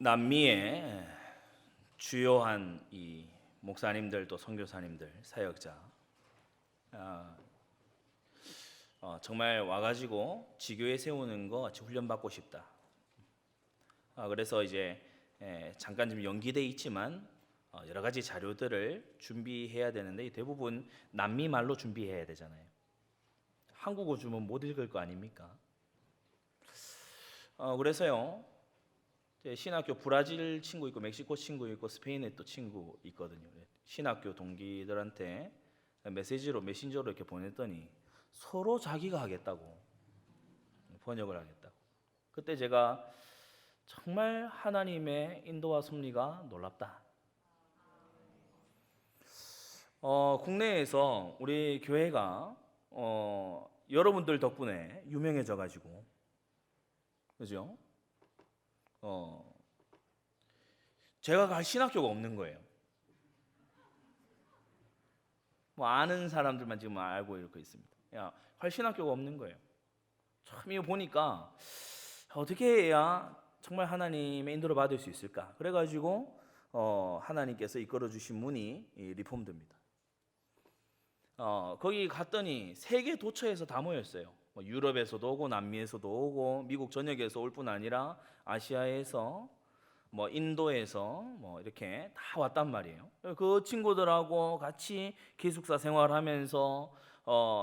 남미의 주요한 이 목사님들 또 선교사님들 사역자 정말 와가지고 지교회 세우는 거 같이 훈련받고 싶다. 그래서 이제 잠깐 좀 연기돼 있지만 여러 가지 자료들을 준비해야 되는데 대부분 남미 말로 준비해야 되잖아요. 한국어 주면 못 읽을 거 아닙니까? 그래서요. 신학교 브라질 친구 있고 멕시코 친구 있고 스페인에 또 친구 있거든요. 신학교 동기들한테 메신저로 이렇게 보냈더니 서로 자기가 하겠다고 번역을 하겠다고. 그때 제가 정말 하나님의 인도와 섭리가 놀랍다. 국내에서 우리 교회가 여러분들 덕분에 유명해져 가지고 그죠? 제가 갈 신학교가 없는 거예요. 뭐 아는 사람들만 지금 알고 이렇게 있습니다. 갈 신학교가 없는 거예요. 참 이거 보니까 어떻게 해야 정말 하나님의 인도를 받을 수 있을까? 그래가지고 하나님께서 이끌어 주신 문이 리폼드입니다. 거기 갔더니 세계 도처에서 다 모였어요. 유럽에서도 오고 남미에서도 오고 미국 전역에서 올 뿐 아니라 아시아에서 인도에서 이렇게 다 왔단 말이에요. 그 친구들하고 같이 기숙사 생활하면서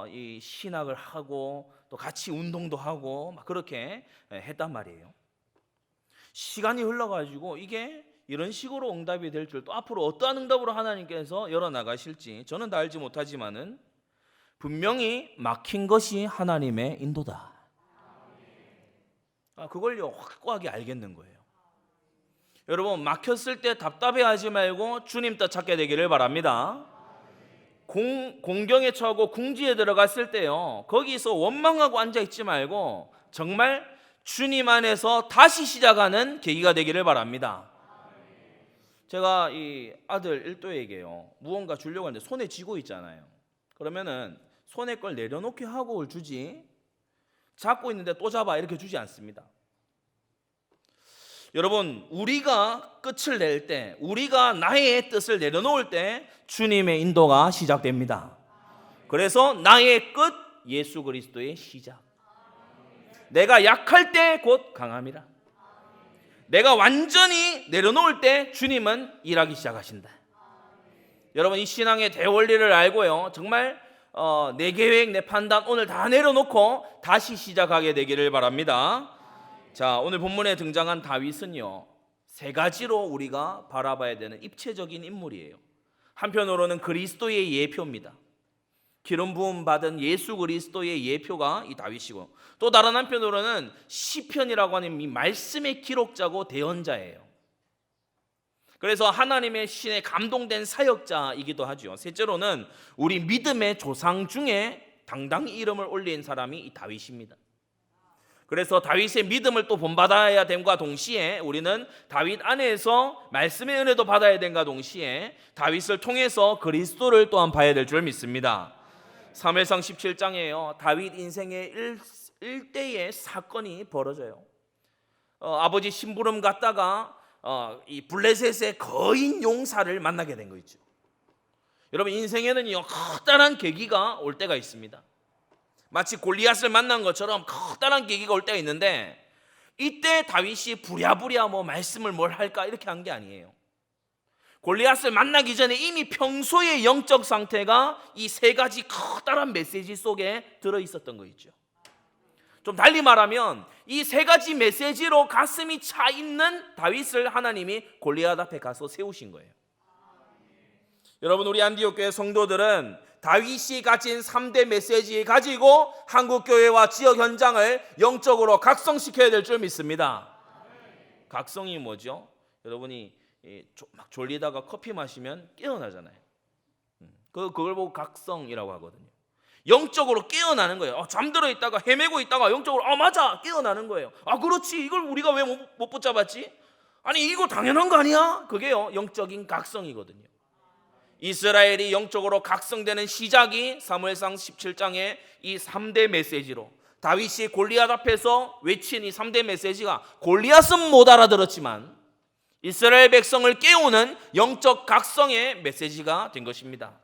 이 신학을 하고 또 같이 운동도 하고 막 그렇게 했단 말이에요. 시간이 흘러가지고 이게 이런 식으로 응답이 될 줄 또 앞으로 어떠한 응답으로 하나님께서 열어나가실지 저는 다 알지 못하지만은 분명히 막힌 것이 하나님의 인도다. 그걸요 확고하게 알겠는 거예요. 여러분 막혔을 때 답답해하지 말고 주님 뜻 찾게 되기를 바랍니다. 공경에 처하고 궁지에 들어갔을 때요 거기서 원망하고 앉아있지 말고 정말 주님 안에서 다시 시작하는 계기가 되기를 바랍니다. 제가 이 아들 일도에게요 무언가 주려고 하는데 손에 쥐고 있잖아요. 그러면은 손에 걸 내려놓게 하고 주지 잡고 있는데 또 잡아 이렇게 주지 않습니다. 여러분 우리가 끝을 낼 때 우리가 나의 뜻을 내려놓을 때 주님의 인도가 시작됩니다. 그래서 나의 끝 예수 그리스도의 시작. 내가 약할 때 곧 강함이라. 내가 완전히 내려놓을 때 주님은 일하기 시작하신다. 여러분 이 신앙의 대원리를 알고요 정말 내 계획 내 판단 오늘 다 내려놓고 다시 시작하게 되기를 바랍니다. 자 오늘 본문에 등장한 다윗은요 세 가지로 우리가 바라봐야 되는 입체적인 인물이에요. 한편으로는 그리스도의 예표입니다. 기름 부음 받은 예수 그리스도의 예표가 이 다윗이고 또 다른 한편으로는 시편이라고 하는 이 말씀의 기록자고 대언자예요. 그래서 하나님의 신에 감동된 사역자이기도 하죠. 셋째로는 우리 믿음의 조상 중에 당당히 이름을 올린 사람이 이 다윗입니다. 그래서 다윗의 믿음을 또 본받아야 됨과 동시에 우리는 다윗 안에서 말씀의 은혜도 받아야 됨과 동시에 다윗을 통해서 그리스도를 또한 봐야 될 줄 믿습니다. 사무엘상 17장에요 다윗 인생의 일대의 사건이 벌어져요. 아버지 심부름 갔다가 이 블레셋의 거인 용사를 만나게 된 거 있죠. 여러분 인생에는요 커다란 계기가 올 때가 있습니다. 마치 골리앗을 만난 것처럼 커다란 계기가 올 때가 있는데 이때 다윗이 부랴부랴 말씀을 뭘 할까 이렇게 한 게 아니에요. 골리앗을 만나기 전에 이미 평소의 영적 상태가 이 세 가지 커다란 메시지 속에 들어있었던 거 있죠. 좀 달리 말하면 이 세 가지 메시지로 가슴이 차 있는 다윗을 하나님이 골리앗 앞에 가서 세우신 거예요. 여러분 우리 안디옥 교회 성도들은 다윗이 가진 3대 메시지 가지고 한국교회와 지역 현장을 영적으로 각성시켜야 될 줄 믿습니다. 각성이 뭐죠? 여러분이 막 졸리다가 커피 마시면 깨어나잖아요. 그걸 보고 각성이라고 하거든요. 영적으로 깨어나는 거예요. 잠들어 있다가 헤매고 있다가 영적으로 맞아 깨어나는 거예요. 그렇지 이걸 우리가 왜 못 붙잡았지? 아니 이거 당연한 거 아니야? 그게요 영적인 각성이거든요. 이스라엘이 영적으로 각성되는 시작이 사무엘상 17장의 이 3대 메시지로 다윗이 골리앗 앞에서 외친 이 3대 메시지가 골리앗은 못 알아들었지만 이스라엘 백성을 깨우는 영적 각성의 메시지가 된 것입니다.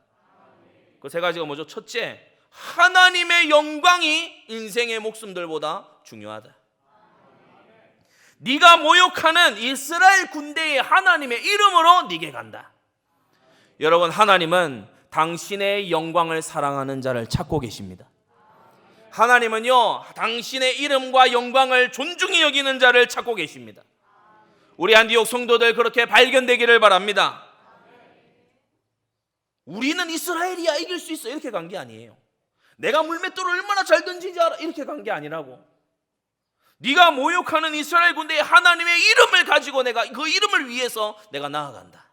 그 세 가지가 뭐죠? 첫째, 하나님의 영광이 인생의 목숨들보다 중요하다. 네가 모욕하는 이스라엘 군대의 하나님의 이름으로 네게 간다. 여러분, 하나님은 당신의 영광을 사랑하는 자를 찾고 계십니다. 하나님은요, 당신의 이름과 영광을 존중히 여기는 자를 찾고 계십니다. 우리 안디옥 성도들 그렇게 발견되기를 바랍니다. 우리는 이스라엘이야, 이길 수 있어, 이렇게 간 게 아니에요. 내가 물맷돌을 얼마나 잘 던지는지 알아, 이렇게 간 게 아니라고. 네가 모욕하는 이스라엘 군대의 하나님의 이름을 가지고 내가 그 이름을 위해서 내가 나아간다.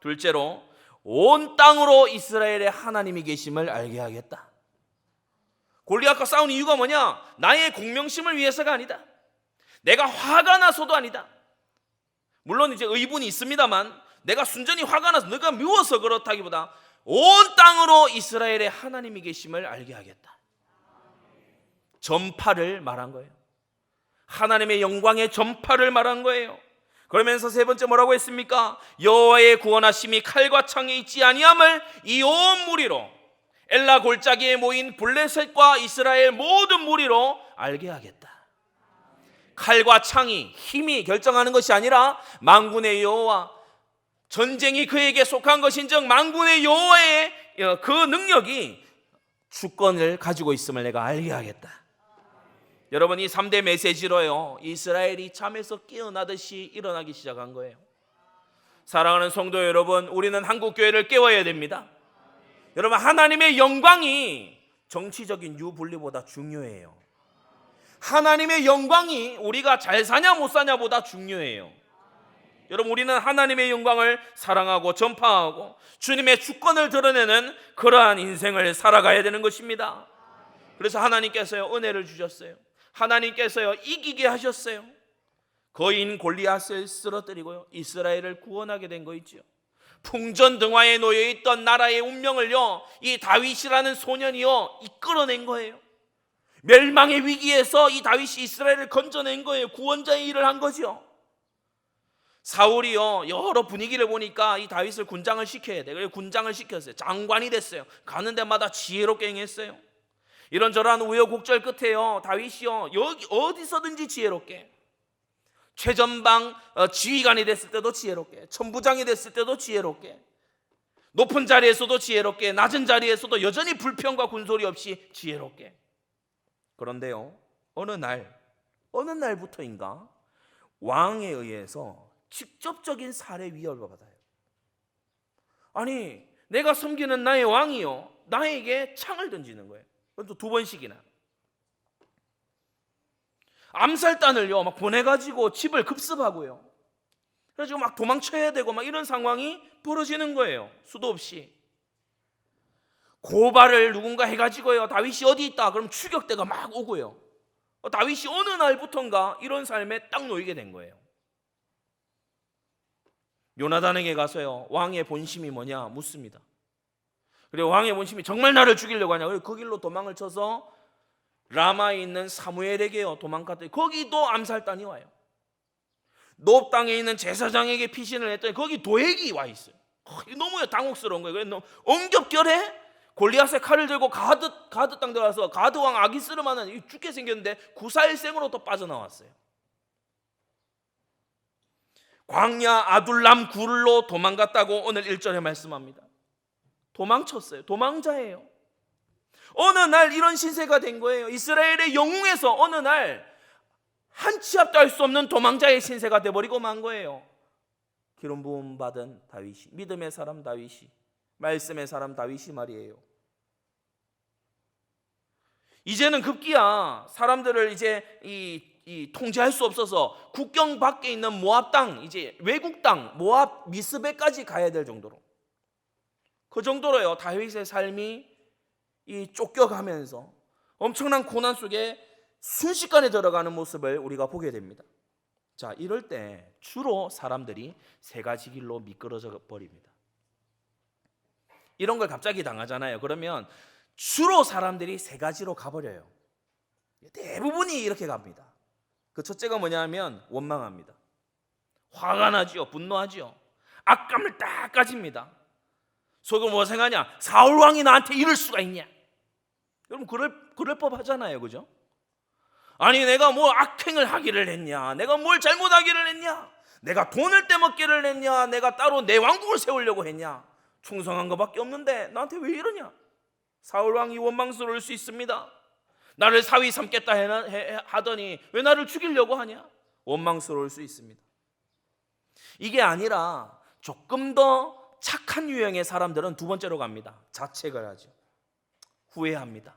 둘째로, 온 땅으로 이스라엘의 하나님이 계심을 알게 하겠다. 골리앗과 싸운 이유가 뭐냐? 나의 공명심을 위해서가 아니다. 내가 화가 나서도 아니다. 물론 이제 의분이 있습니다만 내가 순전히 화가 나서 내가 미워서 그렇다기보다 온 땅으로 이스라엘의 하나님이 계심을 알게 하겠다. 전파를 말한 거예요. 하나님의 영광의 전파를 말한 거예요. 그러면서 세 번째 뭐라고 했습니까? 여호와의 구원하심이 칼과 창에 있지 아니함을 이 온 무리로, 엘라 골짜기에 모인 블레셋과 이스라엘 모든 무리로 알게 하겠다. 칼과 창이, 힘이 결정하는 것이 아니라 만군의 여호와, 전쟁이 그에게 속한 것인즉 만군의 여호와의 그 능력이 주권을 가지고 있음을 내가 알게 하겠다. 여러분, 이 3대 메시지로요, 이스라엘이 잠에서 깨어나듯이 일어나기 시작한 거예요. 사랑하는 성도 여러분, 우리는 한국교회를 깨워야 됩니다. 여러분, 하나님의 영광이 정치적인 유불리보다 중요해요. 하나님의 영광이 우리가 잘 사냐 못 사냐보다 중요해요. 여러분, 우리는 하나님의 영광을 사랑하고 전파하고 주님의 주권을 드러내는 그러한 인생을 살아가야 되는 것입니다. 그래서 하나님께서요, 은혜를 주셨어요. 하나님께서요, 이기게 하셨어요. 거인 골리앗을 쓰러뜨리고요, 이스라엘을 구원하게 된 거 있죠. 풍전등화에 놓여있던 나라의 운명을요, 이 다윗이라는 소년이요, 이끌어낸 거예요. 멸망의 위기에서 이 다윗이 이스라엘을 건져낸 거예요. 구원자의 일을 한 거죠. 사울이요, 여러 분위기를 보니까 이 다윗을 군장을 시켜야 돼. 그래서 군장을 시켰어요. 장관이 됐어요. 가는 데마다 지혜롭게 행했어요. 이런저런 우여곡절 끝에요, 다윗이요, 여기 어디서든지 지혜롭게, 최전방 지휘관이 됐을 때도 지혜롭게, 천부장이 됐을 때도 지혜롭게, 높은 자리에서도 지혜롭게, 낮은 자리에서도 여전히 불평과 군소리 없이 지혜롭게. 그런데요, 어느 날부터인가 왕에 의해서 직접적인 살해 위협을 받아요. 아니, 내가 섬기는 나의 왕이요, 나에게 창을 던지는 거예요. 또 2번씩이나. 암살단을요, 막 보내가지고 집을 급습하고요. 그래가지고 막 도망쳐야 되고 막 이런 상황이 벌어지는 거예요. 수도 없이. 고발을 누군가 해가지고요, 다윗이 어디 있다 그럼 추격대가 막 오고요. 다윗이 어느 날부턴가 이런 삶에 딱 놓이게 된 거예요. 요나단에게 가서요, 왕의 본심이 뭐냐 묻습니다. 그리고 왕의 본심이 정말 나를 죽이려고 하냐. 그리고 그 길로 도망을 쳐서 라마에 있는 사무엘에게요 도망갔더니 거기도 암살단이 와요. 노브 땅에 있는 제사장에게 피신을 했더니 거기 도액이 와 있어요. 너무 당혹스러운 거예요. 그래서 엉겹결에 골리앗의 칼을 들고 가드 땅 들어가서 가드 왕 아기스르마는 죽게 생겼는데 구사일생으로 또 빠져나왔어요. 광야 아둘람 굴로 도망갔다고 오늘 1절에 말씀합니다. 도망쳤어요. 도망자예요. 어느 날 이런 신세가 된 거예요. 이스라엘의 영웅에서 어느 날 한 치 앞도 할 수 없는 도망자의 신세가 돼버리고 만 거예요. 기름 부음 받은 다윗이, 믿음의 사람 다윗이, 말씀의 사람 다윗이 말이에요. 이제는 급기야 사람들을 이제 이 통제할 수 없어서 국경 밖에 있는 모압 땅, 이제 외국 땅 모압 미스베까지 가야 될 정도로, 그 정도로요 다윗의 삶이 이 쫓겨가면서 엄청난 고난 속에 순식간에 들어가는 모습을 우리가 보게 됩니다. 자, 이럴 때 주로 사람들이 세 가지 길로 미끄러져 버립니다. 이런 걸 갑자기 당하잖아요. 그러면 주로 사람들이 세 가지로 가버려요. 대부분이 이렇게 갑니다. 그 첫째가 뭐냐 하면 원망합니다. 화가 나지요. 분노하지요. 악감을 딱 가집니다. 속으로 뭐 생각하냐? 사울 왕이 나한테 이럴 수가 있냐? 여러분 그럴 법하잖아요, 그죠? 아니 내가 뭐 악행을 하기를 했냐? 내가 뭘 잘못하기를 했냐? 내가 돈을 떼먹기를 했냐? 내가 따로 내 왕국을 세우려고 했냐? 충성한 것밖에 없는데 나한테 왜 이러냐? 사울 왕이 원망스러울 수 있습니다. 나를 사위 삼겠다 하더니 왜 나를 죽이려고 하냐? 원망스러울 수 있습니다. 이게 아니라 조금 더 착한 유형의 사람들은 두 번째로 갑니다. 자책을 하죠. 후회합니다.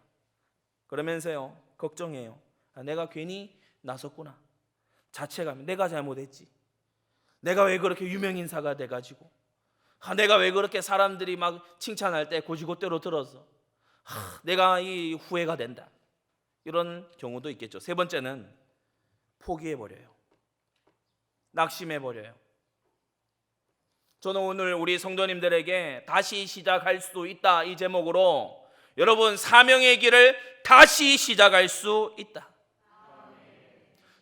그러면서요 걱정해요. 내가 괜히 나섰구나. 자책하면 내가 잘못했지. 내가 왜 그렇게 유명인사가 돼가지고, 내가 왜 그렇게 사람들이 막 칭찬할 때 고지고대로 들어서 내가 이 후회가 된다. 이런 경우도 있겠죠. 세 번째는 포기해버려요. 낙심해버려요. 저는 오늘 우리 성도님들에게 다시 시작할 수 있다 이 제목으로 여러분 사명의 길을 다시 시작할 수 있다.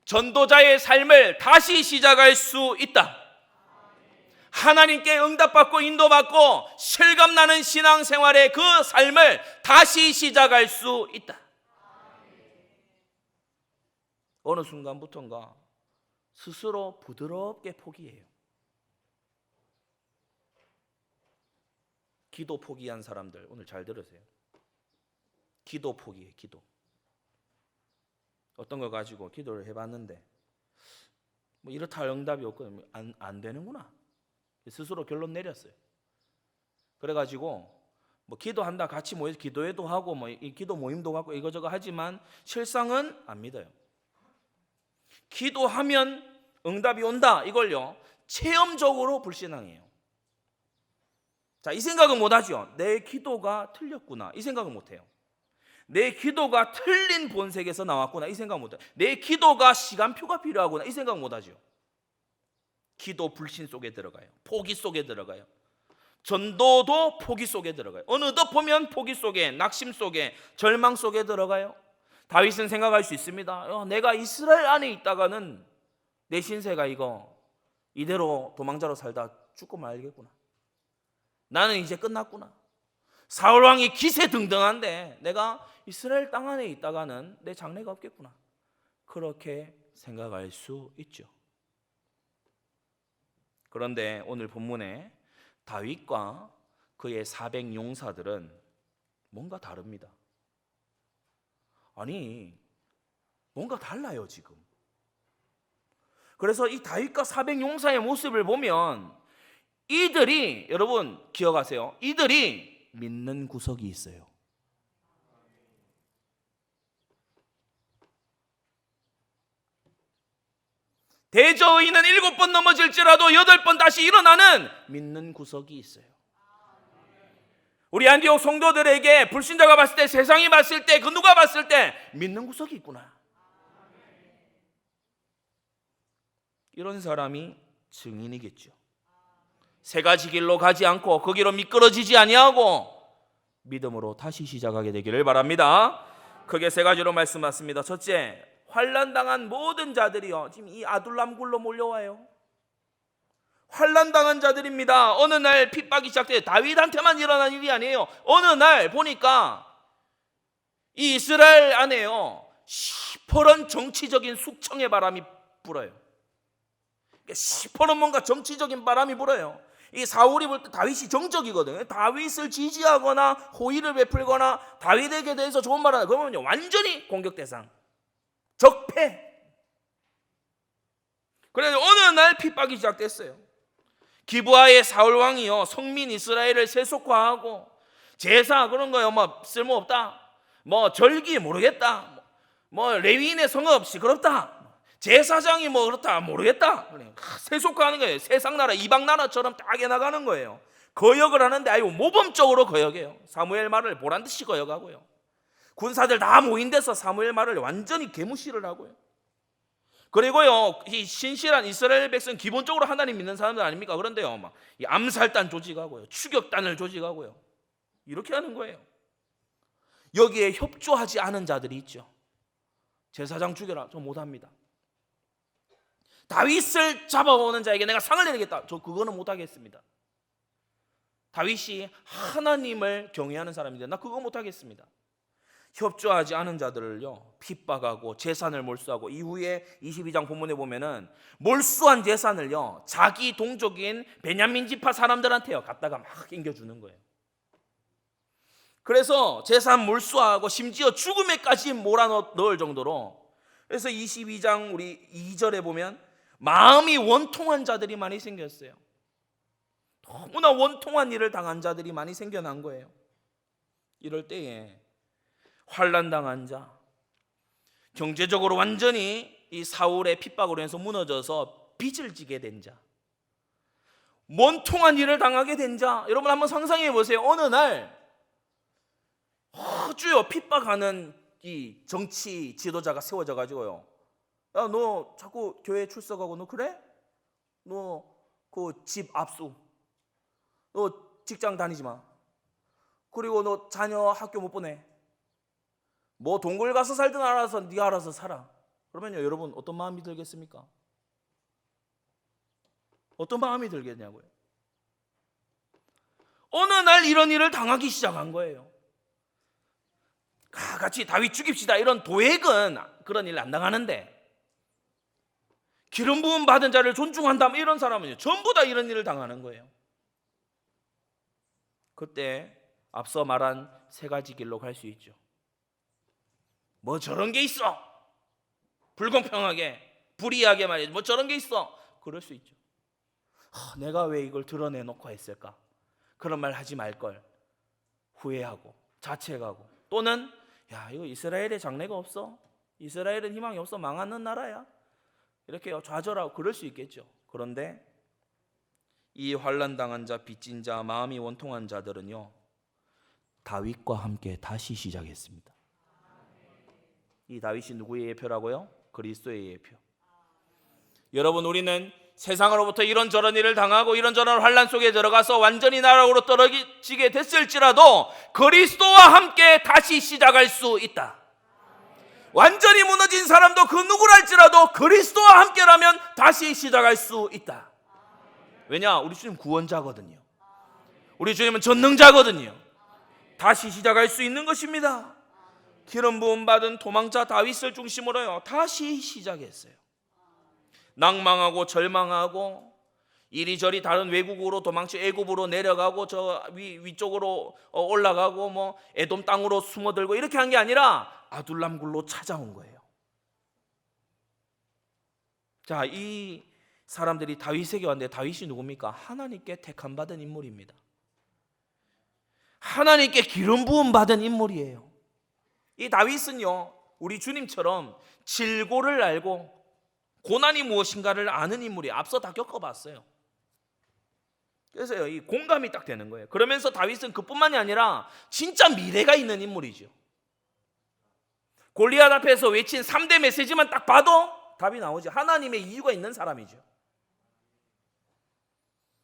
전도자의 삶을 다시 시작할 수 있다. 하나님께 응답받고 인도받고 실감나는 신앙생활의 그 삶을 다시 시작할 수 있다. 어느 순간부터인가 스스로 부드럽게 포기해요. 기도 포기한 사람들 오늘 잘 들으세요. 기도 포기해. 기도. 어떤 걸 가지고 기도를 해봤는데 뭐 이렇다 할 응답이 없고 안 되는구나. 스스로 결론 내렸어요. 그래가지고 뭐 기도한다 같이 모여서 기도회도 하고 뭐 이 기도 모임도 갖고 이거저거 하지만 실상은 안 믿어요. 기도하면 응답이 온다 이걸요 체험적으로 불신앙이에요. 자, 이 생각은 못하죠. 내 기도가 틀렸구나 이 생각은 못해요. 내 기도가 틀린 본색에서 나왔구나 이 생각 못해요. 내 기도가 시간표가 필요하구나 이 생각 못하죠. 기도 불신 속에 들어가요. 포기 속에 들어가요. 전도도 포기 속에 들어가요. 어느덧 보면 포기 속에, 낙심 속에, 절망 속에 들어가요. 다윗은 생각할 수 있습니다. 내가 이스라엘 안에 있다가는 내 신세가 이대로 도망자로 살다 죽고 말겠구나. 나는 이제 끝났구나. 사울 왕이 기세등등한데 내가 이스라엘 땅 안에 있다가는 내 장래가 없겠구나. 그렇게 생각할 수 있죠. 그런데 오늘 본문에 다윗과 그의 400용사들은 뭔가 다릅니다. 아니 뭔가 달라요 지금. 그래서 이 다윗과 400용사의 모습을 보면 이들이 여러분 기억하세요. 이들이 믿는 구석이 있어요. 대저의인은 7번 넘어질지라도 8번 다시 일어나는 믿는 구석이 있어요. 우리 안디옥 성도들에게 불신자가 봤을 때, 세상이 봤을 때, 그 누가 봤을 때 믿는 구석이 있구나. 이런 사람이 증인이겠죠. 세 가지 길로 가지 않고 그 길로 미끄러지지 아니하고 믿음으로 다시 시작하게 되기를 바랍니다. 크게 세 가지로 말씀하십니다. 첫째, 환난당한 모든 자들이요 지금 이 아둘람 굴로 몰려와요. 환난당한 자들입니다. 어느 날 핍박이 시작돼요. 다윗한테만 일어난 일이 아니에요. 어느 날 보니까 이 이스라엘 안에요 시퍼런 정치적인 숙청의 바람이 불어요. 시퍼런 뭔가 정치적인 바람이 불어요. 이 사울이 볼 때 다윗이 정적이거든요. 다윗을 지지하거나 호의를 베풀거나 다윗에게 대해서 좋은 말 하나 그러면 완전히 공격 대상, 적폐. 그래서 어느 날 핍박이 시작됐어요. 기브아의 사울 왕이요 성민 이스라엘을 세속화하고 제사 그런 거요 뭐 쓸모없다, 뭐 절기 모르겠다, 뭐 레위인의 성업 시끄럽다, 제사장이 뭐 그렇다 모르겠다, 세속화하는 거예요. 세상 나라 이방 나라처럼 딱 해나가는 거예요. 거역을 하는데 아유 모범적으로 거역해요. 사무엘 말을 보란듯이 거역하고요. 군사들 다 모인 데서 사무엘 말을 완전히 개무시를 하고요. 그리고요 이 신실한 이스라엘 백성 기본적으로 하나님 믿는 사람들 아닙니까? 그런데요 막 이 암살단 조직하고요, 추격단을 조직하고요, 이렇게 하는 거예요. 여기에 협조하지 않은 자들이 있죠. 제사장 죽여라, 저 못합니다. 다윗을 잡아오는 자에게 내가 상을 내리겠다. 저 그거는 못하겠습니다. 다윗이 하나님을 경외하는 사람인데 나 그거 못하겠습니다. 협조하지 않은 자들을요 핍박하고 재산을 몰수하고, 이후에 22장 본문에 보면은 몰수한 재산을요 자기 동족인 베냐민 지파 사람들한테요 갖다가 막 인겨주는 거예요. 그래서 재산 몰수하고 심지어 죽음에까지 몰아넣을 정도로, 그래서 22장 우리 2절에 보면 마음이 원통한 자들이 많이 생겼어요. 너무나 원통한 일을 당한 자들이 많이 생겨난 거예요. 이럴 때에 환난당한 자, 경제적으로 완전히 이 사울의 핍박으로 해서 무너져서 빚을 지게 된 자, 원통한 일을 당하게 된 자, 여러분 한번 상상해 보세요. 어느 날 주요 핍박하는 이 정치 지도자가 세워져 가지고요, 야 너 자꾸 교회 출석하고 너 그래? 너 그 집 압수, 너 직장 다니지 마, 그리고 너 자녀 학교 못 보내, 뭐 동굴 가서 살든 알아서 네가 알아서 살아. 그러면요 여러분 어떤 마음이 들겠습니까? 어떤 마음이 들겠냐고요. 어느 날 이런 일을 당하기 시작한 거예요. 같이 다윗 죽입시다 이런 도액은 그런 일 안 당하는데, 기름 부음 받은 자를 존중한다 이런 사람은요 전부 다 이런 일을 당하는 거예요. 그때 앞서 말한 세 가지 길로 갈 수 있죠. 뭐 저런 게 있어, 불공평하게 불이하게 말이죠, 뭐 저런 게 있어, 그럴 수 있죠. 내가 왜 이걸 드러내놓고 했을까, 그런 말 하지 말걸 후회하고 자책하고, 또는 야 이거 이스라엘에 장래가 없어, 이스라엘은 희망이 없어, 망하는 나라야, 이렇게 좌절하고 그럴 수 있겠죠. 그런데 이 환난당한 자, 빚진 자, 마음이 원통한 자들은요 다윗과 함께 다시 시작했습니다. 이 다윗이 누구의 예표라고요? 그리스도의 예표. 여러분 우리는 세상으로부터 이런저런 일을 당하고 이런저런 환난 속에 들어가서 완전히 나락으로 떨어지게 됐을지라도 그리스도와 함께 다시 시작할 수 있다. 완전히 무너진 사람도 그 누구랄지라도 그리스도와 함께라면 다시 시작할 수 있다. 왜냐? 우리 주님 구원자거든요. 우리 주님은 전능자거든요. 다시 시작할 수 있는 것입니다. 기름 부음 받은 도망자 다윗을 중심으로요 다시 시작했어요. 낭망하고 절망하고 이리저리 다른 외국으로 도망쳐 애굽으로 내려가고 저 위쪽으로 올라가고 뭐 에돔 땅으로 숨어들고 이렇게 한 게 아니라 아둘람 굴로 찾아온 거예요. 자, 이 사람들이 다윗에게 왔는데 다윗이 누굽니까? 하나님께 택함 받은 인물입니다. 하나님께 기름 부음 받은 인물이에요. 이 다윗은요 우리 주님처럼 질고를 알고 고난이 무엇인가를 아는 인물이 앞서 다 겪어봤어요. 그래서 이 공감이 딱 되는 거예요. 그러면서 다윗은 그뿐만이 아니라 진짜 미래가 있는 인물이죠. 골리앗 앞에서 외친 3대 메시지만 딱 봐도 답이 나오죠. 하나님의 이유가 있는 사람이죠.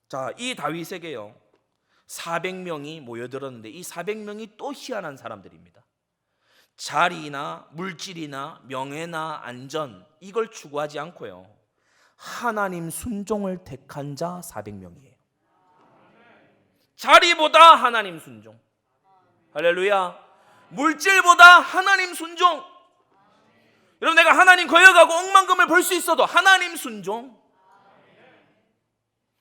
자, 이 다윗에게요 400명이 모여들었는데 이 400명이 또 희한한 사람들입니다. 자리나 물질이나 명예나 안전 이걸 추구하지 않고요 하나님 순종을 택한 자 400명이에요. 자리보다 하나님 순종, 할렐루야. 물질보다 하나님 순종. 여러분 내가 하나님 거역하고 억만금을 벌 수 있어도 하나님 순종,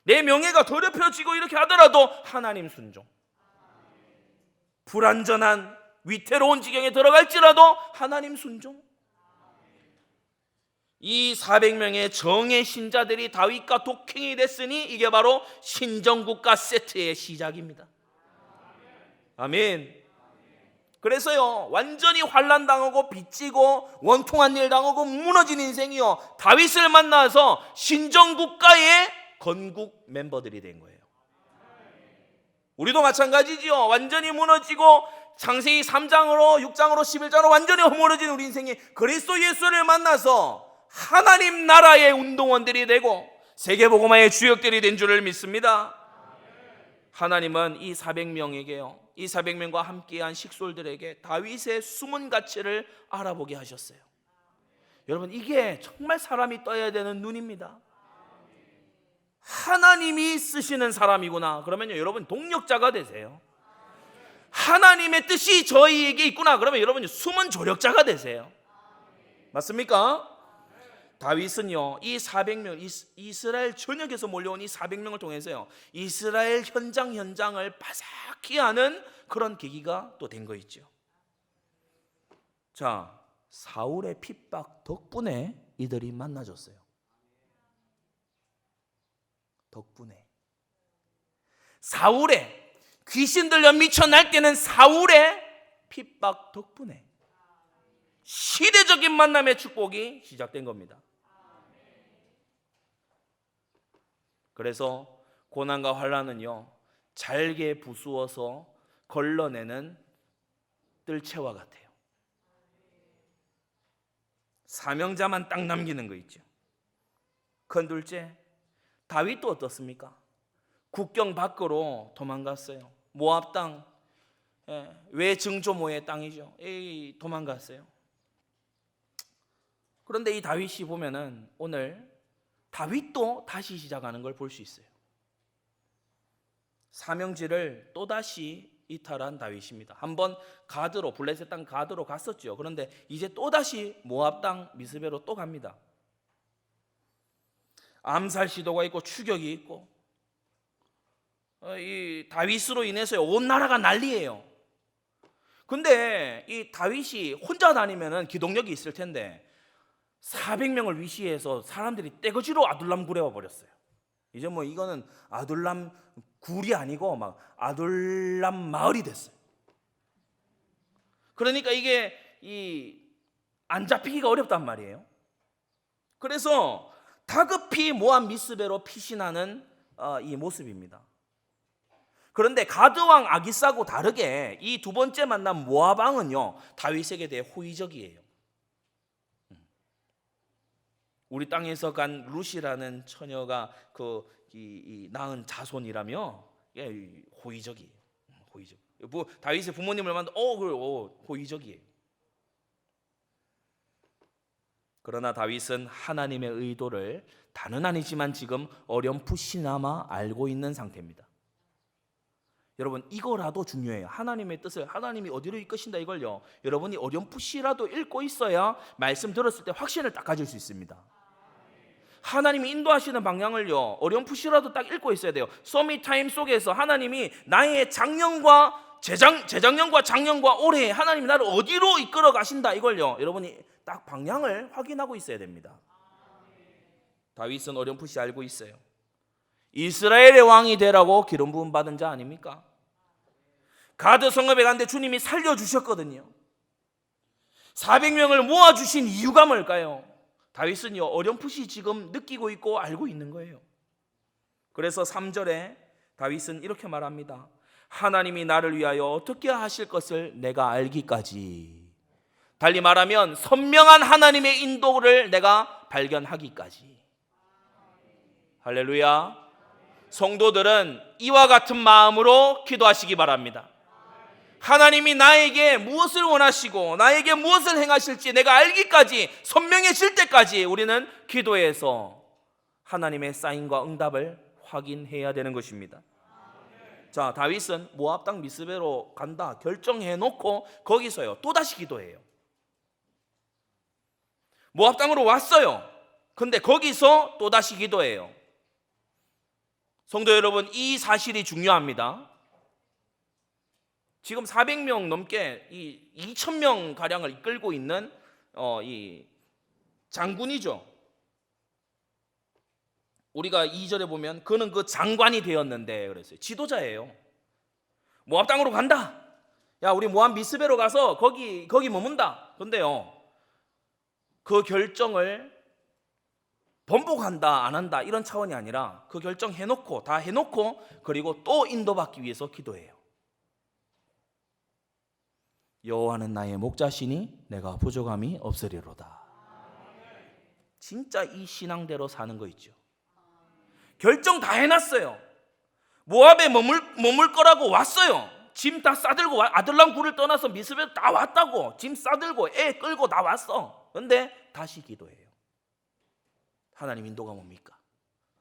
내 명예가 더럽혀지고 이렇게 하더라도 하나님 순종, 불완전한 위태로운 지경에 들어갈지라도 하나님 순종. 이 400명의 정의 신자들이 다윗과 독행이 됐으니 이게 바로 신정국가 세트의 시작입니다. 아멘. 그래서요 완전히 환난당하고 빚지고 원통한 일 당하고 무너진 인생이요 다윗을 만나서 신정국가의 건국 멤버들이 된 거예요. 우리도 마찬가지지요. 완전히 무너지고 창세기 3장으로 6장으로 11장으로 완전히 허물어진 우리 인생이 그리스도 예수를 만나서 하나님 나라의 운동원들이 되고 세계복음화의 주역들이 된 줄을 믿습니다. 하나님은 이 400명에게요 이 400명과 함께한 식솔들에게 다윗의 숨은 가치를 알아보게 하셨어요. 여러분, 이게 정말 사람이 떠야 되는 눈입니다. 하나님이 쓰시는 사람이구나. 그러면요, 여러분 동력자가 되세요. 하나님의 뜻이 저희에게 있구나. 그러면 여러분 숨은 조력자가 되세요. 맞습니까? 다윗은요, 이 400명, 이스라엘 전역에서 몰려온 이 400명을 통해서요, 이스라엘 현장을 바삭히 하는 그런 계기가 또 된 거 있죠. 자, 사울의 핍박 덕분에 이들이 만나졌어요. 덕분에. 사울의 귀신 들려 미쳐 날뛰는 사울의 핍박 덕분에 시대적인 만남의 축복이 시작된 겁니다. 그래서 고난과 환난은요, 잘게 부수어서 걸러내는 뜰채와 같아요. 사명자만 딱 남기는 거 있죠. 큰 둘째, 다윗도 어떻습니까? 국경 밖으로 도망갔어요. 모압 땅, 외증조모의 땅이죠. 도망갔어요. 그런데 이 다윗이 보면은 오늘 다윗도 다시 시작하는 걸 볼 수 있어요. 사명지를 또다시 이탈한 다윗입니다. 한번 가드로, 블레셋 땅 가드로 갔었죠. 그런데 이제 또다시 모압 땅 미스베로 또 갑니다. 암살 시도가 있고 추격이 있고, 이 다윗으로 인해서 온 나라가 난리예요. 근데 이 다윗이 혼자 다니면은 기동력이 있을 텐데 400명을 위시해서 사람들이 떼거지로 아둘람 굴에 와 버렸어요. 이제 뭐 이거는 아둘람 굴이 아니고 막 아둘람 마을이 됐어요. 그러니까 이게 안 잡히기가 어렵단 말이에요. 그래서 다급히 모압 미스베로 피신하는 이 모습입니다. 그런데 가드왕 아기스하고 다르게 이 두 번째 만난 모압 왕은요, 다윗에게 대해 호의적이에요. 우리 땅에서 간 룻이라는 처녀가 낳은 자손이라며, 호의적이에요. 호의적. 다윗의 부모님을 만나 호의적이에요. 그러나 다윗은 하나님의 의도를 다는 아니지만 지금 어렴풋이나마 알고 있는 상태입니다. 여러분, 이거라도 중요해요. 하나님의 뜻을, 하나님이 어디로 이끄신다, 이걸요, 여러분이 어렴풋이라도 읽고 있어야 말씀 들었을 때 확신을 딱 가질 수 있습니다. 하나님이 인도하시는 방향을요, 어렴풋이라도 딱 읽고 있어야 돼요. 서밋타임 속에서 하나님이 나의 작년과 재작년과 작년과 올해 하나님이 나를 어디로 이끌어 가신다, 이걸요, 여러분이 딱 방향을 확인하고 있어야 됩니다. 다윗은 어렴풋이 알고 있어요. 이스라엘의 왕이 되라고 기름 부음 받은 자 아닙니까? 가드 성읍에 갔는데 주님이 살려주셨거든요. 400명을 모아주신 이유가 뭘까요? 다윗은요, 어렴풋이 지금 느끼고 있고 알고 있는 거예요. 그래서 3절에 다윗은 이렇게 말합니다. 하나님이 나를 위하여 어떻게 하실 것을 내가 알기까지, 달리 말하면 선명한 하나님의 인도를 내가 발견하기까지. 할렐루야. 성도들은 이와 같은 마음으로 기도하시기 바랍니다. 하나님이 나에게 무엇을 원하시고 나에게 무엇을 행하실지 내가 알기까지, 선명해질 때까지 우리는 기도해서 하나님의 사인과 응답을 확인해야 되는 것입니다. 자, 다윗은 모압 땅 미스베로 간다 결정해 놓고 거기서요 또다시 기도해요. 모압 땅으로 왔어요. 근데 거기서 또다시 기도해요. 성도 여러분, 이 사실이 중요합니다. 지금 400명 넘게 2,000명 가량을 이끌고 있는 이 장군이죠. 우리가 2절에 보면 그는 그 장관이 되었는데 그랬어요. 지도자예요. 모압 땅으로 간다. 야, 우리 모압 미스베로 가서 거기 머문다. 근데요, 그 결정을 번복한다 안 한다 이런 차원이 아니라 그 결정 다 해놓고 그리고 또 인도받기 위해서 기도해요. 여호와는 나의 목자시니 내가 부족함이 없으리로다. 진짜 이 신앙대로 사는 거 있죠. 결정 다 해놨어요. 모압에 머물 거라고 왔어요. 짐 다 싸들고 아들람 굴을 떠나서 미스베 다 왔다고. 짐 싸들고 애 끌고 다 왔어. 그런데 다시 기도해요. 하나님 인도가 뭡니까?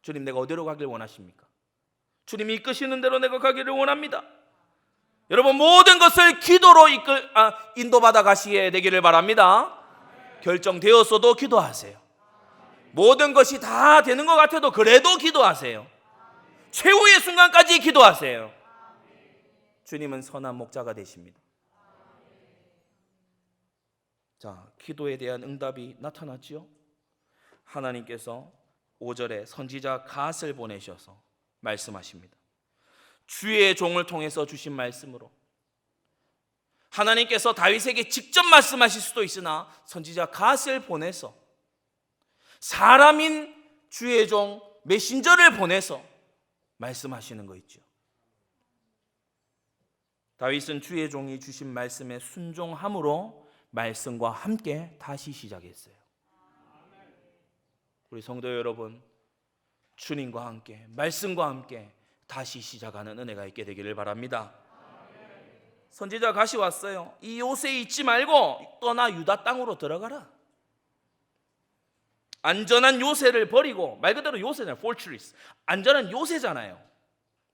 주님, 내가 어디로 가길 원하십니까? 주님이 이끄시는 대로 내가 가기를 원합니다. 여러분, 모든 것을 기도로 인도받아 가시게 되기를 바랍니다. 결정되었어도 기도하세요. 모든 것이 다 되는 것 같아도 그래도 기도하세요. 최후의 순간까지 기도하세요. 주님은 선한 목자가 되십니다. 자, 기도에 대한 응답이 나타났지요. 하나님께서 5절에 선지자 갓을 보내셔서 말씀하십니다. 주의 종을 통해서 주신 말씀으로 하나님께서 다윗에게 직접 말씀하실 수도 있으나 선지자 갓을 보내서 사람인 주의 종 메신저를 보내서 말씀하시는 거 있죠. 다윗은 주의 종이 주신 말씀에 순종함으로 말씀과 함께 다시 시작했어요. 우리 성도 여러분, 주님과 함께 말씀과 함께 다시 시작하는 은혜가 있게 되기를 바랍니다. 선지자 갓이 왔어요. 이 요새에 있지 말고 떠나 유다 땅으로 들어가라. 안전한 요새를 버리고, 말 그대로 요새잖아요. fortress. 안전한 요새잖아요.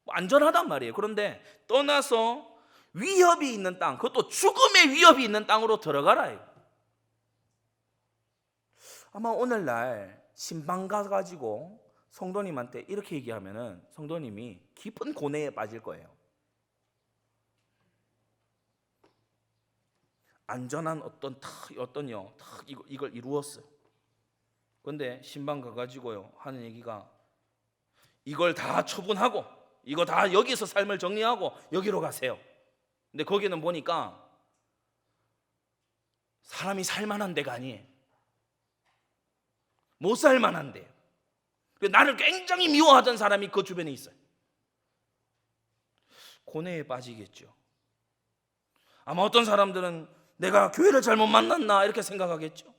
안전하단 말이에요. 그런데 떠나서 위협이 있는 땅, 그것도 죽음의 위협이 있는 땅으로 들어가라. 아마 오늘날 신방 가가지고 성도님한테 이렇게 얘기하면은 성도님이 깊은 고뇌에 빠질 거예요. 안전한 이걸 이루었어요. 그런데 신방 가가지고요 하는 얘기가 이걸 다 처분하고 이거 다 여기서 삶을 정리하고 여기로 가세요. 근데 거기는 보니까 사람이 살만한 데가 아니에요. 못 살만한 데예요. 나를 굉장히 미워하던 사람이 그 주변에 있어요. 고뇌에 빠지겠죠. 아마 어떤 사람들은 내가 교회를 잘못 만났나 이렇게 생각하겠죠.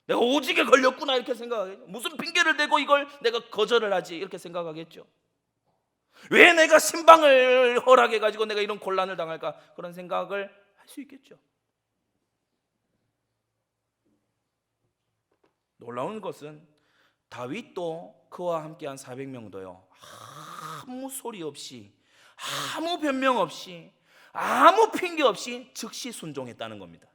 내가 오직에 걸렸구나 이렇게 생각하겠죠. 무슨 핑계를 대고 이걸 내가 거절을 하지 이렇게 생각하겠죠. 왜 내가 신방을 허락해가지고 내가 이런 곤란을 당할까, 그런 생각을 할 수 있겠죠. 놀라운 것은 다윗도 그와 함께한 400명도요 아무 소리 없이, 아무 변명 없이, 아무 핑계 없이 즉시 순종했다는 겁니다.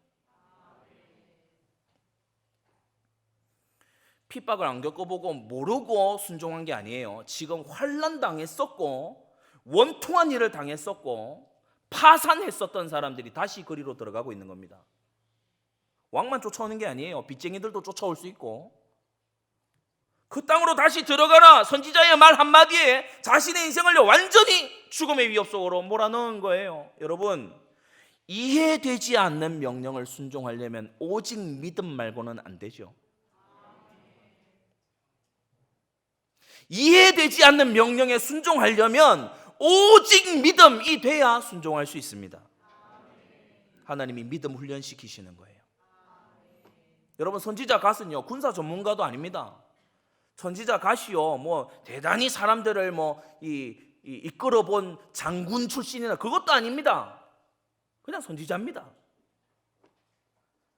핍박을 안 겪어보고 모르고 순종한 게 아니에요. 지금 환난 당했었고 원통한 일을 당했었고 파산했었던 사람들이 다시 거리로 들어가고 있는 겁니다. 왕만 쫓아오는 게 아니에요. 빚쟁이들도 쫓아올 수 있고. 그 땅으로 다시 들어가라. 선지자의 말 한마디에 자신의 인생을 완전히 죽음의 위협 속으로 몰아넣은 거예요. 여러분, 이해되지 않는 명령을 순종하려면 오직 믿음 말고는 안 되죠. 이해되지 않는 명령에 순종하려면 오직 믿음이 돼야 순종할 수 있습니다. 하나님이 믿음 훈련시키시는 거예요. 여러분, 선지자 갓은요 군사 전문가도 아닙니다. 선지자 갓이요 뭐 대단히 사람들을 이끌어본 장군 출신이나 그것도 아닙니다. 그냥 선지자입니다.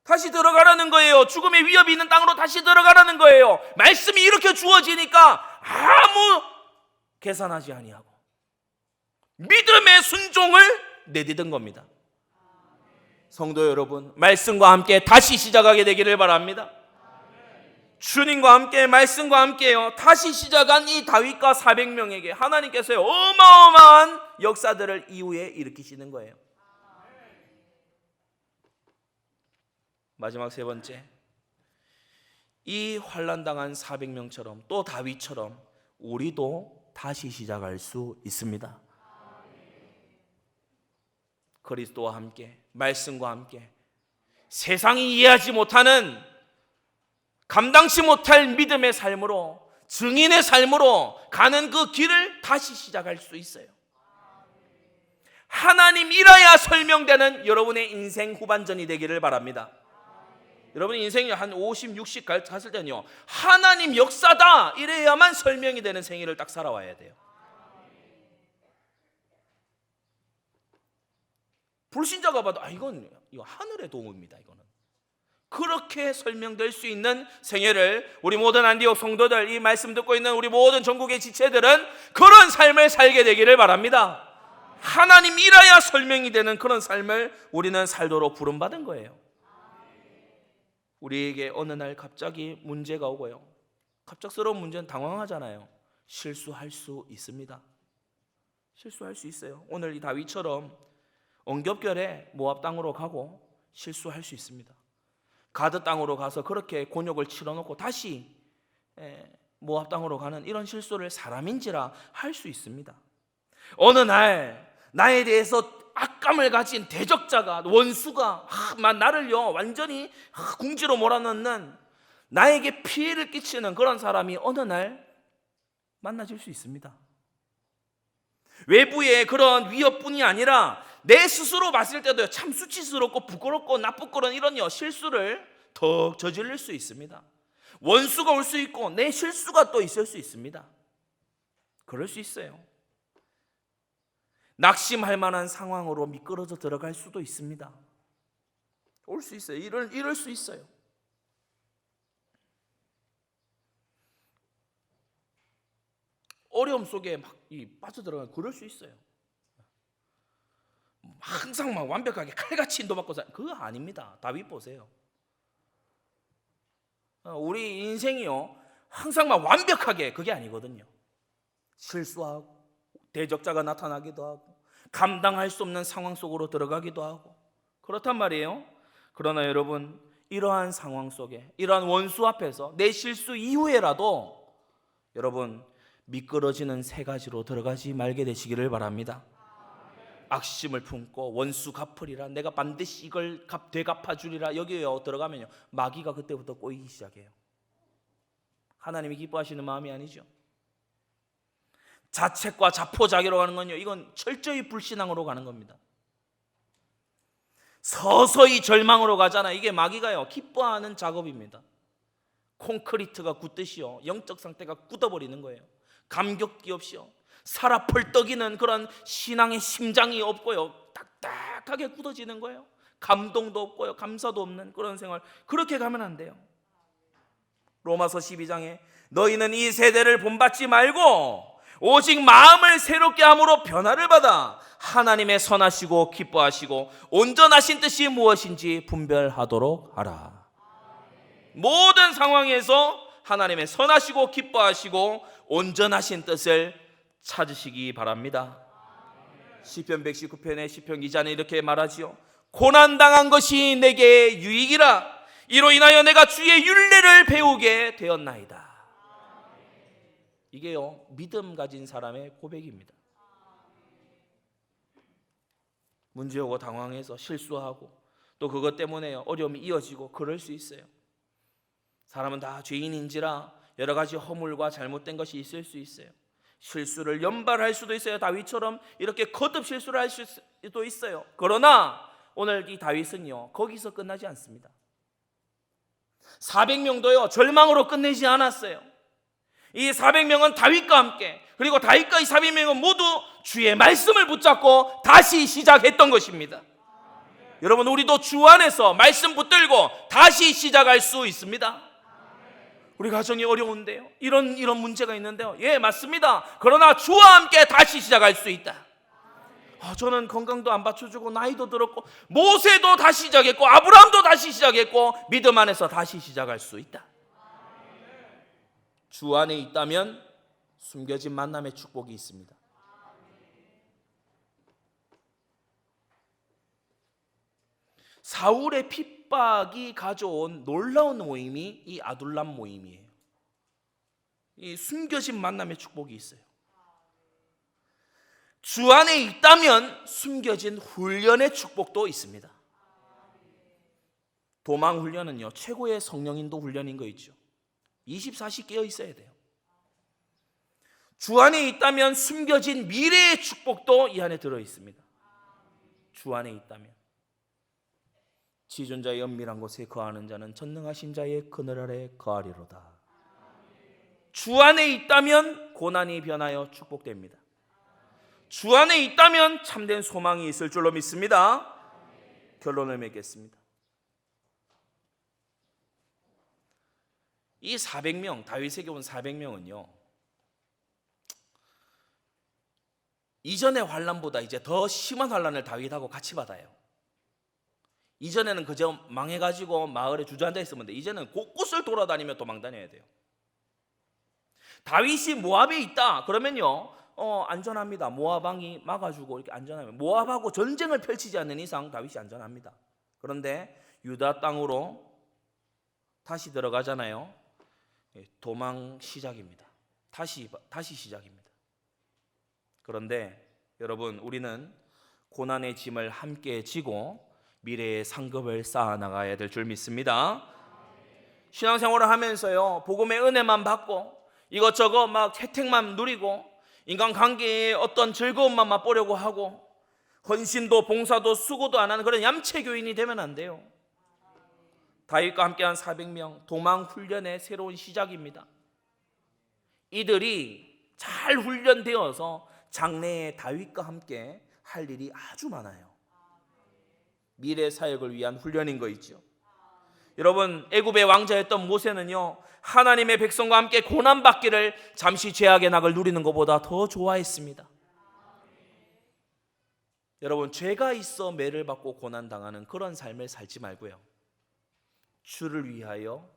다시 들어가라는 거예요. 죽음의 위협이 있는 땅으로 다시 들어가라는 거예요. 말씀이 이렇게 주어지니까 아무 계산하지 아니하고 믿음의 순종을 내디딘 겁니다. 성도 여러분, 말씀과 함께 다시 시작하게 되기를 바랍니다. 주님과 함께, 말씀과 함께요 다시 시작한 이 다윗과 400명에게 하나님께서 어마어마한 역사들을 이후에 일으키시는 거예요. 마지막 세 번째, 이 환난당한 400명처럼 또 다윗처럼 우리도 다시 시작할 수 있습니다. 그리스도와 함께, 말씀과 함께 세상이 이해하지 못하는, 감당치 못할 믿음의 삶으로, 증인의 삶으로 가는 그 길을 다시 시작할 수 있어요. 하나님이라야 설명되는 여러분의 인생 후반전이 되기를 바랍니다. 여러분의 인생이 한 50, 60 갔을 때는요 하나님 역사다 이래야만 설명이 되는 생애를 딱 살아와야 돼요. 불신자가 봐도 이건 하늘의 도움입니다. 이거는 그렇게 설명될 수 있는 생애를 우리 모든 안디옥 성도들, 이 말씀 듣고 있는 우리 모든 전국의 지체들은 그런 삶을 살게 되기를 바랍니다. 하나님 일하야 설명이 되는 그런 삶을 우리는 살도록 부름받은 거예요. 우리에게 어느 날 갑자기 문제가 오고요, 갑작스러운 문제는 당황하잖아요. 실수할 수 있습니다. 실수할 수 있어요. 오늘 이 다윗처럼 엉겹결에 모압 땅으로 가고 실수할 수 있습니다. 가드 땅으로 가서 그렇게 곤욕을 치러놓고 다시 모압 땅으로 가는 이런 실수를 사람인지라 할 수 있습니다. 어느 날 나에 대해서 악감을 가진 대적자가, 원수가 나를요 완전히 궁지로 몰아넣는, 나에게 피해를 끼치는 그런 사람이 어느 날 만나질 수 있습니다. 외부의 그런 위협뿐이 아니라 내 스스로 봤을 때도 참 수치스럽고 부끄럽고 나쁘고 이런 실수를 더 저지를 수 있습니다. 원수가 올 수 있고 내 실수가 또 있을 수 있습니다. 그럴 수 있어요. 낙심할 만한 상황으로 미끄러져 들어갈 수도 있습니다. 올 수 있어요. 이럴 수 있어요. 어려움 속에 막 빠져들어가면 그럴 수 있어요. 항상 막 완벽하게 칼같이 인도받고 그거 아닙니다. 다윗 보세요. 우리 인생이요 항상 막 완벽하게 그게 아니거든요. 실수하고 대적자가 나타나기도 하고 감당할 수 없는 상황 속으로 들어가기도 하고 그렇단 말이에요. 그러나 여러분, 이러한 상황 속에, 이러한 원수 앞에서 내 실수 이후에라도 여러분 미끄러지는 세 가지로 들어가지 말게 되시기를 바랍니다. 악심을 품고 원수 갚으리라, 내가 반드시 이걸 되갚아주리라, 여기에 들어가면요 마귀가 그때부터 꼬이기 시작해요. 하나님이 기뻐하시는 마음이 아니죠. 자책과 자포자기로 가는 건요, 이건 철저히 불신앙으로 가는 겁니다. 서서히 절망으로 가잖아. 이게 마귀가요 기뻐하는 작업입니다. 콘크리트가 굳듯이요 영적 상태가 굳어버리는 거예요. 감격기 없이요 살아 펄떡이는 그런 신앙의 심장이 없고요 딱딱하게 굳어지는 거예요. 감동도 없고요 감사도 없는 그런 생활, 그렇게 가면 안 돼요. 로마서 12장에 너희는 이 세대를 본받지 말고 오직 마음을 새롭게 함으로 변화를 받아 하나님의 선하시고 기뻐하시고 온전하신 뜻이 무엇인지 분별하도록 하라. 모든 상황에서 하나님의 선하시고 기뻐하시고 온전하신 뜻을 찾으시기 바랍니다. 시편 119편의 시편 기자는 이렇게 말하지요. 고난당한 것이 내게 유익이라, 이로 인하여 내가 주의 율례를 배우게 되었나이다. 이게요 믿음 가진 사람의 고백입니다. 문제 오고 당황해서 실수하고 또 그것 때문에 어려움이 이어지고 그럴 수 있어요. 사람은 다 죄인인지라 여러 가지 허물과 잘못된 것이 있을 수 있어요. 실수를 연발할 수도 있어요. 다윗처럼 이렇게 거듭 실수를 할 수도 있어요. 그러나 오늘 이 다윗은요 거기서 끝나지 않습니다. 400명도요 절망으로 끝내지 않았어요. 이 400명은 다윗과 함께, 그리고 다윗과 이 400명은 모두 주의 말씀을 붙잡고 다시 시작했던 것입니다. 여러분, 우리도 주 안에서 말씀 붙들고 다시 시작할 수 있습니다. 우리 가정이 어려운데요, 이런 문제가 있는데요, 예 맞습니다. 그러나 주와 함께 다시 시작할 수 있다. 저는 건강도 안 받쳐주고 나이도 들었고 모세도 다시 시작했고 아브라함도 다시 시작했고 믿음 안에서 다시 시작할 수 있다. 주 안에 있다면 숨겨진 만남의 축복이 있습니다. 사울의 핍박이 가져온 놀라운 모임이 이 아둘람 모임이에요. 이 숨겨진 만남의 축복이 있어요. 주 안에 있다면 숨겨진 훈련의 축복도 있습니다. 도망 훈련은요 최고의 성령인도 훈련인 거 있죠. 24시 깨어 있어야 돼요. 주 안에 있다면 숨겨진 미래의 축복도 이 안에 들어 있습니다. 주 안에 있다면 지존자의 은밀한 곳에 거하는 자는 전능하신 자의 그늘 아래 거하리로다. 주 안에 있다면 고난이 변하여 축복됩니다. 주 안에 있다면 참된 소망이 있을 줄로 믿습니다. 결론을 맺겠습니다. 이 400명, 다윗에게 온 400명은요, 이전의 환난보다 이제 더 심한 환난을 다윗하고 같이 받아요. 이전에는 그저 망해가지고 마을에 주저앉아 있으면 돼. 이제는 곳곳을 돌아다니며 도망 다녀야 돼요. 다윗이 모압에 있다 그러면요, 안전합니다. 모압 왕이 막아주고 이렇게 안전하면, 모압하고 전쟁을 펼치지 않는 이상 다윗이 안전합니다. 그런데 유다 땅으로 다시 들어가잖아요. 도망 시작입니다. 다시 시작입니다. 그런데 여러분, 우리는 고난의 짐을 함께 지고 미래의 상급을 쌓아 나가야 될 줄 믿습니다. 신앙생활을 하면서요, 복음의 은혜만 받고 이것저것 막 혜택만 누리고 인간관계에 어떤 즐거움만 맛보려고 하고 헌신도 봉사도 수고도 안 하는 그런 얌체교인이 되면 안 돼요. 다윗과 함께한 400명 도망 훈련의 새로운 시작입니다. 이들이 잘 훈련되어서 장래에 다윗과 함께 할 일이 아주 많아요. 미래 사역을 위한 훈련인 거 있죠. 여러분, 애굽의 왕자였던 모세는요, 하나님의 백성과 함께 고난받기를 잠시 죄악의 낙을 누리는 것보다 더 좋아했습니다. 여러분, 죄가 있어 매를 받고 고난당하는 그런 삶을 살지 말고요, 주를 위하여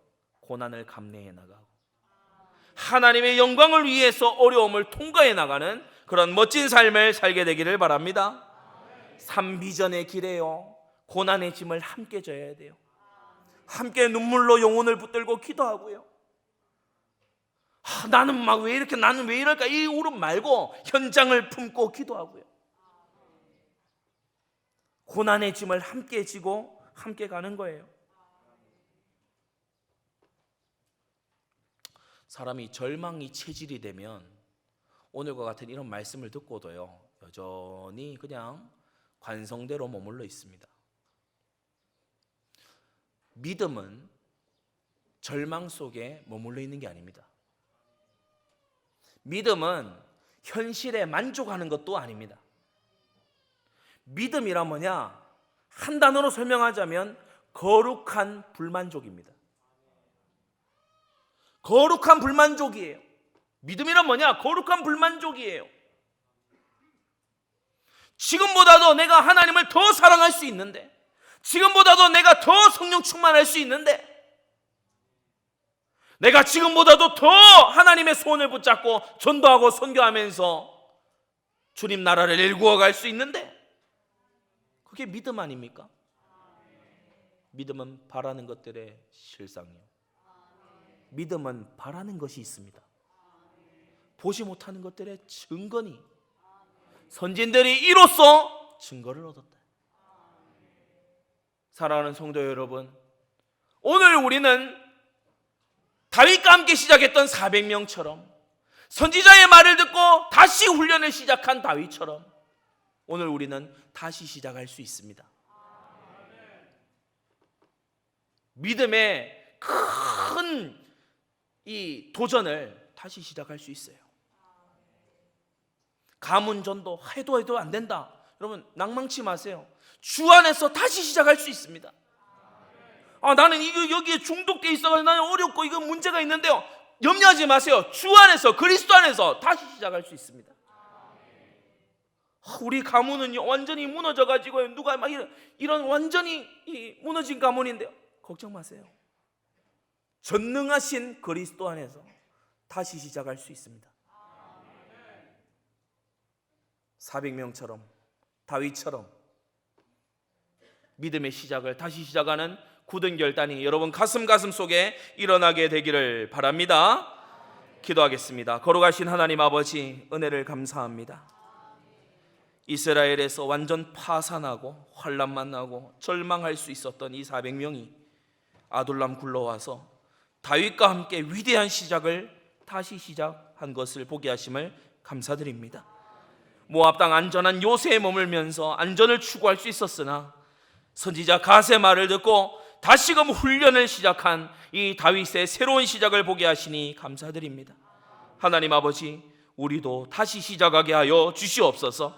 고난을 감내해 나가고 하나님의 영광을 위해서 어려움을 통과해 나가는 그런 멋진 삶을 살게 되기를 바랍니다. 삼비전의 길에요, 고난의 짐을 함께 져야 돼요. 함께 눈물로 영혼을 붙들고 기도하고요, 나는 왜 이럴까, 이 울음 말고 현장을 품고 기도하고요, 고난의 짐을 함께 지고 함께 가는 거예요. 사람이 절망이 체질이 되면 오늘과 같은 이런 말씀을 듣고도요, 여전히 그냥 관성대로 머물러 있습니다. 믿음은 절망 속에 머물러 있는 게 아닙니다. 믿음은 현실에 만족하는 것도 아닙니다. 믿음이란 뭐냐? 한 단어로 설명하자면 거룩한 불만족입니다. 거룩한 불만족이에요. 믿음이란 뭐냐? 거룩한 불만족이에요. 지금보다도 내가 하나님을 더 사랑할 수 있는데, 지금보다도 내가 더 성령 충만할 수 있는데, 내가 지금보다도 더 하나님의 손을 붙잡고 전도하고 선교하면서 주님 나라를 일구어 갈 수 있는데, 그게 믿음 아닙니까? 믿음은 바라는 것들의 실상이요, 믿음은 바라는 것이 있습니다. 보지 못하는 것들의 증거니 선진들이 이로써 증거를 얻었다. 사랑하는 성도 여러분, 오늘 우리는 다윗과 함께 시작했던 400명처럼 선지자의 말을 듣고 다시 훈련을 시작한 다윗처럼 오늘 우리는 다시 시작할 수 있습니다. 믿음의 큰 이 도전을 다시 시작할 수 있어요. 가문전도 해도 안 된다, 여러분 낭망치 마세요. 주 안에서 다시 시작할 수 있습니다. 나는 여기에 중독돼 있어가지고 나는 어렵고 이거 문제가 있는데요, 염려하지 마세요. 주 안에서, 그리스도 안에서 다시 시작할 수 있습니다. 우리 가문은 완전히 무너져가지고 누가 막 이런 완전히 무너진 가문인데요, 걱정 마세요. 전능하신 그리스도 안에서 다시 시작할 수 있습니다. 400명처럼 다윗처럼 믿음의 시작을 다시 시작하는 굳은 결단이 여러분 가슴 속에 일어나게 되기를 바랍니다. 기도하겠습니다. 거룩하신 하나님 아버지, 은혜를 감사합니다. 이스라엘에서 완전 파산하고 환난만 나고 절망할 수 있었던 이 400명이 아둘람 굴러와서 다윗과 함께 위대한 시작을 다시 시작한 것을 보게 하심을 감사드립니다. 모압 땅 안전한 요새에 머물면서 안전을 추구할 수 있었으나 선지자 갓의 말을 듣고 다시금 훈련을 시작한 이 다윗의 새로운 시작을 보게 하시니 감사드립니다. 하나님 아버지, 우리도 다시 시작하게 하여 주시옵소서.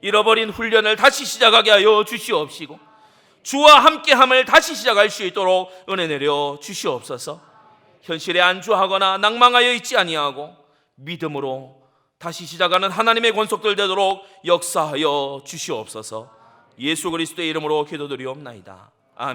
잃어버린 훈련을 다시 시작하게 하여 주시옵시고 주와 함께함을 다시 시작할 수 있도록 은혜 내려 주시옵소서. 현실에 안주하거나 낭망하여 있지 아니하고 믿음으로 다시 시작하는 하나님의 권속들 되도록 역사하여 주시옵소서. 예수 그리스도의 이름으로 기도드리옵나이다.